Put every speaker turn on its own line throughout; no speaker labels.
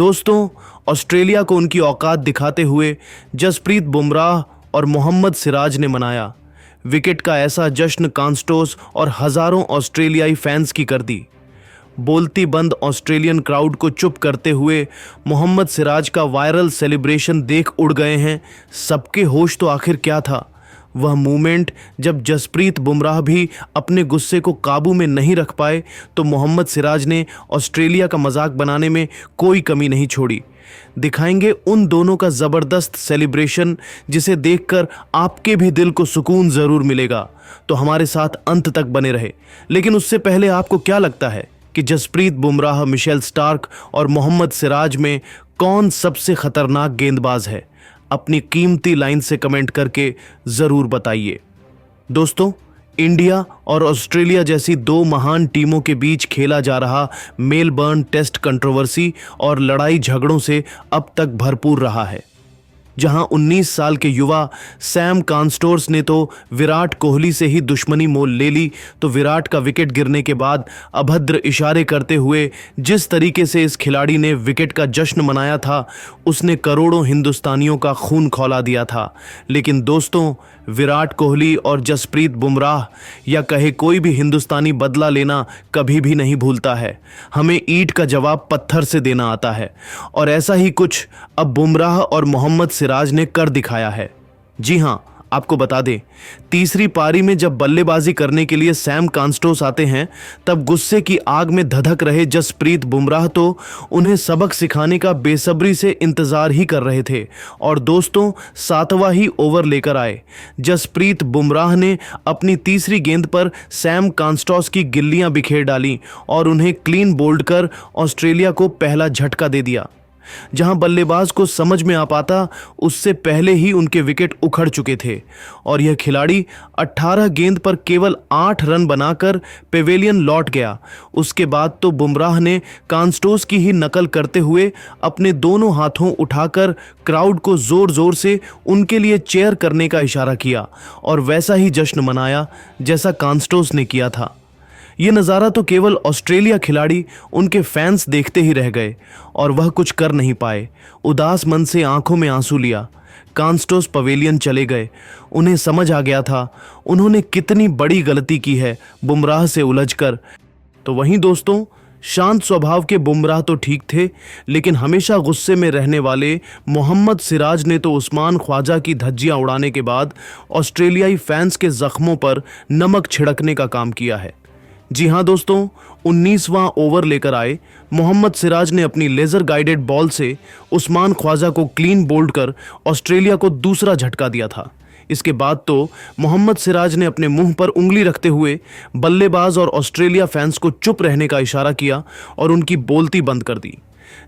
दोस्तों, ऑस्ट्रेलिया को उनकी औकात दिखाते हुए जसप्रीत बुमराह और मोहम्मद सिराज ने मनाया। विकेट का ऐसा जश्न कांस्टोस और हजारों ऑस्ट्रेलियाई फैंस की कर दी। बोलती बंद ऑस्ट्रेलियन क्राउड को चुप करते हुए मोहम्मद सिराज का वायरल सेलिब्रेशन देख उड़ गए हैं सबके होश। तो आखिर क्या था वह मूवमेंट जब जसप्रीत बुमराह भी अपने गुस्से को काबू में नहीं रख पाए तो मोहम्मद सिराज ने ऑस्ट्रेलिया का मजाक बनाने में कोई कमी नहीं छोड़ी। दिखाएंगे उन दोनों का ज़बरदस्त सेलिब्रेशन जिसे देखकर आपके भी दिल को सुकून ज़रूर मिलेगा। तो हमारे साथ अंत तक बने रहे। लेकिन उससे पहले आपको क्या लगता है कि जसप्रीत बुमराह, मिशेल स्टार्क और मोहम्मद सिराज में कौन सबसे खतरनाक गेंदबाज है? अपनी कीमती लाइन से कमेंट करके ज़रूर बताइए। दोस्तों, इंडिया और ऑस्ट्रेलिया जैसी दो महान टीमों के बीच खेला जा रहा मेलबर्न टेस्ट कंट्रोवर्सी और लड़ाई झगड़ों से अब तक भरपूर रहा है, जहां 19 साल के युवा सैम कांस्टोस ने तो विराट कोहली से ही दुश्मनी मोल ले ली, तो विराट का विकेट गिरने के बाद अभद्र इशारे करते हुए जिस तरीके से इस खिलाड़ी ने विकेट का जश्न मनाया था, उसने करोड़ों हिंदुस्तानियों का खून खौला दिया था। लेकिन दोस्तों, विराट कोहली और जसप्रीत बुमराह या कहे कोई भी हिंदुस्तानी बदला लेना कभी भी नहीं भूलता है। हमें ईंट का जवाब पत्थर से देना आता है, और ऐसा ही कुछ अब बुमराह और मोहम्मद सिराज ने कर दिखाया है। जी हां, आपको बता दें, तीसरी पारी में जब बल्लेबाजी करने के लिए सैम कांस्टोस आते हैं, तब गुस्से की आग में धधक रहे जसप्रीत बुमराह तो उन्हें सबक सिखाने का बेसब्री से इंतजार ही कर रहे थे। और दोस्तों, 7वां ही ओवर लेकर आए। जसप्रीत बुमराह ने अपनी तीसरी गेंद पर सैम कांस्टोस की गिल्लियां बिखेर डाली और उन्हें क्लीन बोल्ड कर ऑस्ट्रेलिया को पहला झटका दे दिया। जहां बल्लेबाज को समझ में आ पाता, उससे पहले ही उनके विकेट उखड़ चुके थे और यह खिलाड़ी 18 गेंद पर केवल 8 रन बनाकर पेवेलियन लौट गया। उसके बाद तो बुमराह ने कांस्टोस की ही नकल करते हुए अपने दोनों हाथों उठाकर क्राउड को जोर जोर से उनके लिए चेयर करने का इशारा किया और वैसा ही जश्न मनाया जैसा कांस्टोस ने किया था। ये नज़ारा तो केवल ऑस्ट्रेलिया खिलाड़ी, उनके फैंस देखते ही रह गए और वह कुछ कर नहीं पाए। उदास मन से आंखों में आंसू लिया कांस्टोस पवेलियन चले गए। उन्हें समझ आ गया था उन्होंने कितनी बड़ी गलती की है बुमराह से उलझकर। तो वहीं दोस्तों, शांत स्वभाव के बुमराह तो ठीक थे, लेकिन हमेशा गुस्से में रहने वाले मोहम्मद सिराज ने तो उस्मान ख्वाजा की धज्जियां उड़ाने के बाद ऑस्ट्रेलियाई फैंस के जख्मों पर नमक छिड़कने का काम किया है। जी हां दोस्तों, 19वां ओवर लेकर आए मोहम्मद सिराज ने अपनी लेज़र गाइडेड बॉल से उस्मान ख्वाजा को क्लीन बोल्ड कर ऑस्ट्रेलिया को दूसरा झटका दिया था। इसके बाद तो मोहम्मद सिराज ने अपने मुंह पर उंगली रखते हुए बल्लेबाज और ऑस्ट्रेलिया फैंस को चुप रहने का इशारा किया और उनकी बोलती बंद कर दी।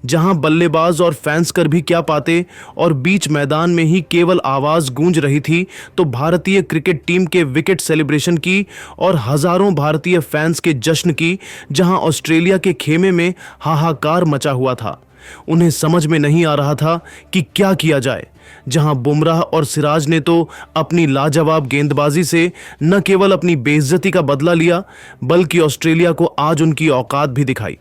जहां बल्लेबाज और फैंस कर भी क्या पाते और बीच मैदान में ही केवल आवाज गूंज रही थी, तो भारतीय क्रिकेट टीम के विकेट सेलिब्रेशन की और हजारों भारतीय फैंस के जश्न की, जहां ऑस्ट्रेलिया के खेमे में हाहाकार मचा हुआ था। उन्हें समझ में नहीं आ रहा था कि क्या किया जाए। जहां बुमराह और सिराज ने तो अपनी लाजवाब गेंदबाजी से न केवल अपनी बेइज्जती का बदला लिया, बल्कि ऑस्ट्रेलिया को आज उनकी औकात भी दिखाई।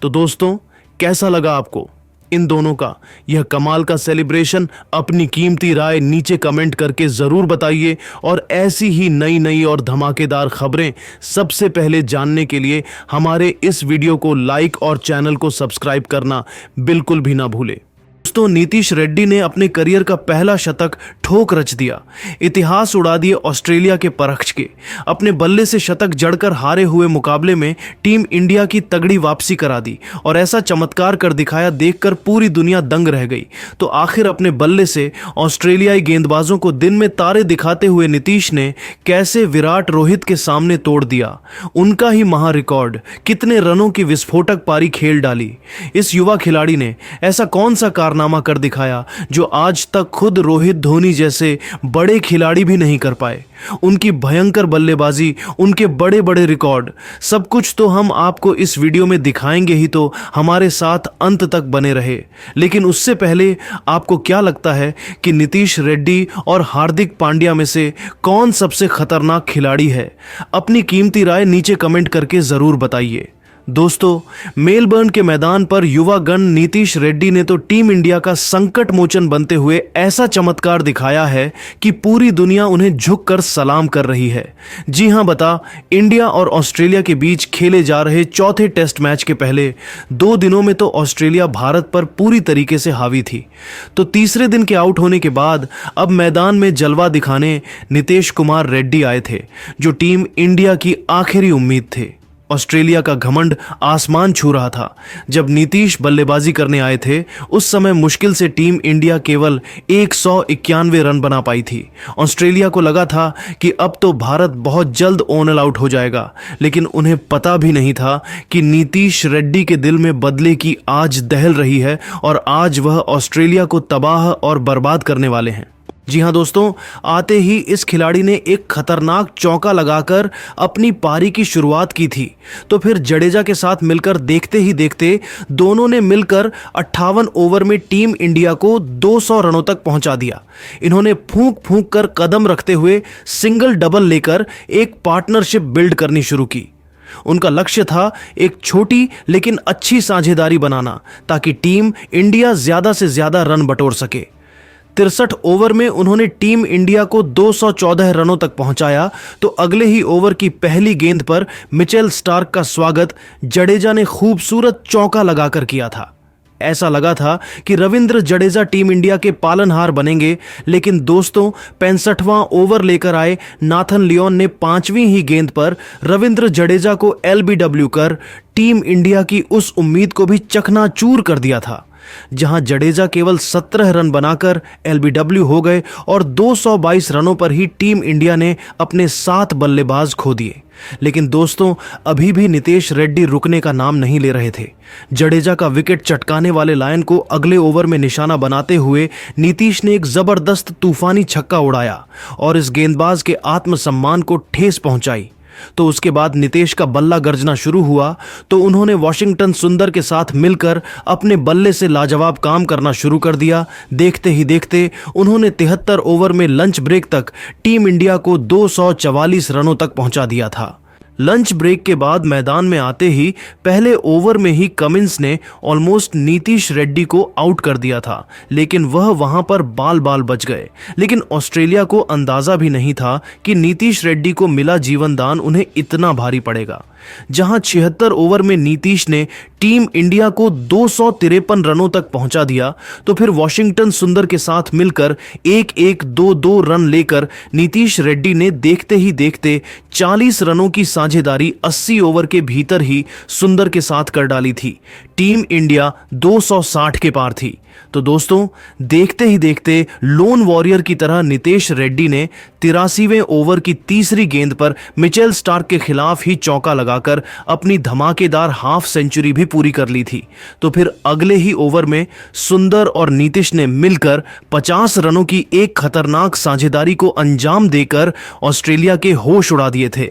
तो दोस्तों, कैसा लगा आपको इन दोनों का यह कमाल का सेलिब्रेशन? अपनी कीमती राय नीचे कमेंट करके जरूर बताइए और ऐसी ही नई नई और धमाकेदार खबरें सबसे पहले जानने के लिए हमारे इस वीडियो को लाइक और चैनल को सब्सक्राइब करना बिल्कुल भी ना भूले। दोस्तों, नीतीश रेड्डी ने अपने करियर का पहला शतक ठोक रच दिया। इतिहास उड़ा दिए ऑस्ट्रेलिया के परख के। अपने बल्ले से शतक जड़कर हारे हुए मुकाबले में टीम इंडिया की तगड़ी वापसी करा दी और ऐसा चमत्कार कर दिखाया देखकर पूरी दुनिया दंग रह गई। तो आखिर अपने बल्ले से ऑस्ट्रेलियाई गेंदबाजों को दिन में तारे दिखाते हुए नीतीश ने कैसे विराट रोहित के सामने तोड़ दिया, उनका ही महा रिकॉर्ड, कितने रनों की विस्फोटक पारी खेल डाली। इस युवा खिलाड़ी ने ऐसा कौन सा कारनामा कर दिखाया जो आज तक खुद रोहित धोनी जैसे बड़े खिलाड़ी भी नहीं कर पाए। उनकी भयंकर बल्लेबाजी, उनके बड़े बड़े रिकॉर्ड, सब कुछ तो हम आपको इस वीडियो में दिखाएंगे ही, तो हमारे साथ अंत तक बने रहे। लेकिन उससे पहले आपको क्या लगता है कि नीतीश रेड्डी और हार्दिक पांड्या में से कौन सबसे खतरनाक खिलाड़ी है? अपनी कीमती राय नीचे कमेंट करके जरूर बताइए। दोस्तों, मेलबर्न के मैदान पर युवा गण नीतीश रेड्डी ने तो टीम इंडिया का संकट मोचन बनते हुए ऐसा चमत्कार दिखाया है कि पूरी दुनिया उन्हें झुककर सलाम कर रही है। जी हां बता, इंडिया और ऑस्ट्रेलिया के बीच खेले जा रहे चौथे टेस्ट मैच के पहले 2 दिनों में तो ऑस्ट्रेलिया भारत पर पूरी तरीके से हावी थी। तो तीसरे दिन के आउट होने के बाद अब मैदान में जलवा दिखाने नीतीश कुमार रेड्डी आए थे, जो टीम इंडिया की आखिरी उम्मीद थे। ऑस्ट्रेलिया का घमंड आसमान छू रहा था। जब नीतीश बल्लेबाजी करने आए थे, उस समय मुश्किल से टीम इंडिया केवल 191 रन बना पाई थी। ऑस्ट्रेलिया को लगा था कि अब तो भारत बहुत जल्द ऑल आउट हो जाएगा, लेकिन उन्हें पता भी नहीं था कि नीतीश रेड्डी के दिल में बदले की आज दहल रही है और आज वह ऑस्ट्रेलिया को तबाह और बर्बाद करने वाले हैं। जी हां दोस्तों, आते ही इस खिलाड़ी ने एक खतरनाक चौका लगाकर अपनी पारी की शुरुआत की थी। तो फिर जडेजा के साथ मिलकर देखते ही देखते दोनों ने मिलकर 58 ओवर में टीम इंडिया को 200 रनों तक पहुंचा दिया। इन्होंने फूंक फूंक कर कदम रखते हुए सिंगल डबल लेकर एक पार्टनरशिप बिल्ड करनी शुरू की। उनका लक्ष्य था एक छोटी लेकिन अच्छी साझेदारी बनाना, ताकि टीम इंडिया ज्यादा से ज्यादा रन बटोर सके। 63 ओवर में उन्होंने टीम इंडिया को 214 रनों तक पहुंचाया। तो अगले ही ओवर की पहली गेंद पर मिचेल स्टार्क का स्वागत जडेजा ने खूबसूरत चौका लगाकर किया था। ऐसा लगा था कि रविंद्र जडेजा टीम इंडिया के पालनहार बनेंगे, लेकिन दोस्तों 65वां ओवर लेकर आए नाथन लियोन ने 5वीं ही गेंद पर रविंद्र जडेजा को एलबीडब्ल्यू कर टीम इंडिया की उस उम्मीद को भी चकनाचूर कर दिया था। जहां जडेजा केवल 17 रन बनाकर एलबीडब्ल्यू हो गए और 222 रनों पर ही टीम इंडिया ने अपने 7 बल्लेबाज खो दिए। लेकिन दोस्तों, अभी भी नीतीश रेड्डी रुकने का नाम नहीं ले रहे थे। जडेजा का विकेट चटकाने वाले लायन को अगले ओवर में निशाना बनाते हुए नीतीश ने एक जबरदस्त तूफानी छक्का उड़ाया और इस गेंदबाज के आत्मसम्मान को ठेस पहुंचाई। तो उसके बाद नीतीश का बल्ला गर्जना शुरू हुआ। तो उन्होंने वॉशिंगटन सुंदर के साथ मिलकर अपने बल्ले से लाजवाब काम करना शुरू कर दिया। देखते ही देखते उन्होंने 73 ओवर में लंच ब्रेक तक टीम इंडिया को 244 रनों तक पहुंचा दिया था। लंच ब्रेक के बाद मैदान में आते ही पहले ओवर में ही कमिंस ने ऑलमोस्ट नीतीश रेड्डी को आउट कर दिया था, लेकिन वह वहां पर बाल बाल बच गए। लेकिन ऑस्ट्रेलिया को अंदाजा भी नहीं था कि नीतीश रेड्डी को मिला जीवन दान उन्हें इतना भारी पड़ेगा। जहां 76 ओवर में नीतीश ने टीम इंडिया को 253 रनों तक पहुंचा दिया, तो फिर वॉशिंगटन सुंदर के साथ मिलकर 1-1-2-2 रन लेकर नीतीश रेड्डी ने देखते ही देखते 40 रनों की साझेदारी 80 ओवर के भीतर ही सुंदर के साथ कर डाली थी। टीम इंडिया 260 के पार थी। तो दोस्तों, देखते ही देखते लोन वॉरियर की तरह नीतीश रेड्डी ने 83वें ओवर की तीसरी गेंद पर मिचेल स्टार्क के खिलाफ ही चौका लगाकर अपनी धमाकेदार हाफ सेंचुरी भी पूरी कर ली थी। तो फिर अगले ही ओवर में सुंदर और नीतीश ने मिलकर 50 रनों की एक खतरनाक साझेदारी को अंजाम देकर ऑस्ट्रेलिया के होश उड़ा दिए थे।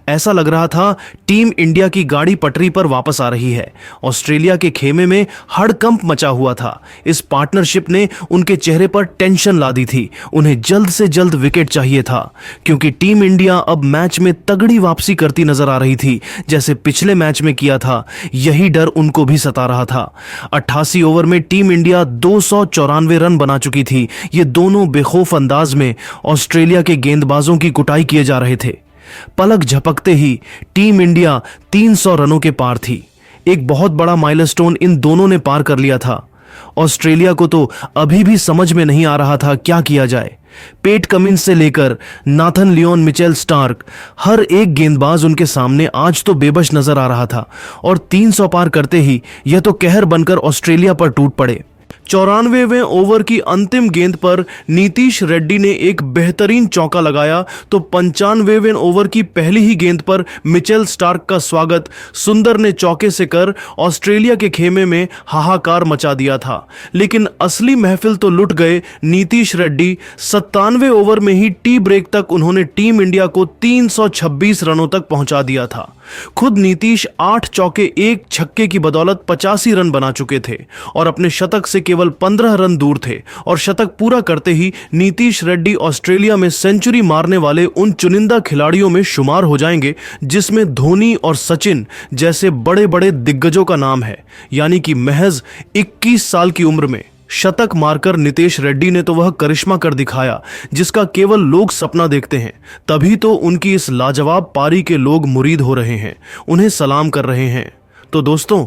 ऐसा लग रहा था टीम इंडिया की गाड़ी पटरी पर वापस आ रही है। ऑस्ट्रेलिया के खेमे में हड़कंप मचा हुआ था। इस पार्टनरशिप ने उनके चेहरे पर टेंशन ला दी थी। उन्हें जल्द से जल्द विकेट चाहिए था, क्योंकि टीम इंडिया अब मैच में तगड़ी वापसी करती नजर आ रही थी, जैसे पिछले मैच में किया था। यही डर उनको भी सता रहा था। 88 ओवर में टीम इंडिया 294 रन बना चुकी थी। ये दोनों बेखौफ अंदाज में ऑस्ट्रेलिया के गेंदबाजों की कुटाई किए जा रहे थे। पलक झपकते ही टीम इंडिया 300 रनों के पार थी। एक बहुत बड़ा माइलस्टोन इन दोनों ने पार कर लिया था। ऑस्ट्रेलिया को तो अभी भी समझ में नहीं आ रहा था क्या किया जाए। पेट कमिंस से लेकर नाथन लियोन, मिचेल स्टार्क, हर एक गेंदबाज उनके सामने आज तो बेबस नजर आ रहा था और 300 पार करते ही यह तो कहर बनकर ऑस्ट्रेलिया पर टूट पड़े। 94वें ओवर की अंतिम गेंद पर नीतीश रेड्डी ने एक बेहतरीन चौका लगाया। तो 95वें ओवर की पहली ही गेंद पर मिचेल स्टार्क का स्वागत सुंदर ने चौके से कर ऑस्ट्रेलिया के खेमे में हाहाकार मचा दिया था। लेकिन असली महफिल तो लुट गए नीतीश रेड्डी। 97वें ओवर में ही टी ब्रेक तक उन्होंने टीम इंडिया को 326 रनों तक पहुंचा दिया था। खुद नीतीश 8 चौके 1 छक्के की बदौलत 85 रन बना चुके थे और अपने शतक से केवल केवल 15 रन दूर थे और शतक पूरा करते ही नीतीश रेड्डी ऑस्ट्रेलिया में सेंचुरी मारने वाले उन चुनिंदा खिलाड़ियों में शुमार हो जाएंगे जिसमें धोनी और सचिन जैसे बड़े बड़े दिग्गजों का नाम है। यानी कि महज 21 साल की उम्र में शतक मारकर नीतीश रेड्डी ने तो वह करिश्मा कर दिखाया जिसका केवल लोग सपना देखते हैं। तभी तो उनकी इस लाजवाब पारी के लोग मुरीद हो रहे हैं, उन्हें सलाम कर रहे हैं। तो दोस्तों,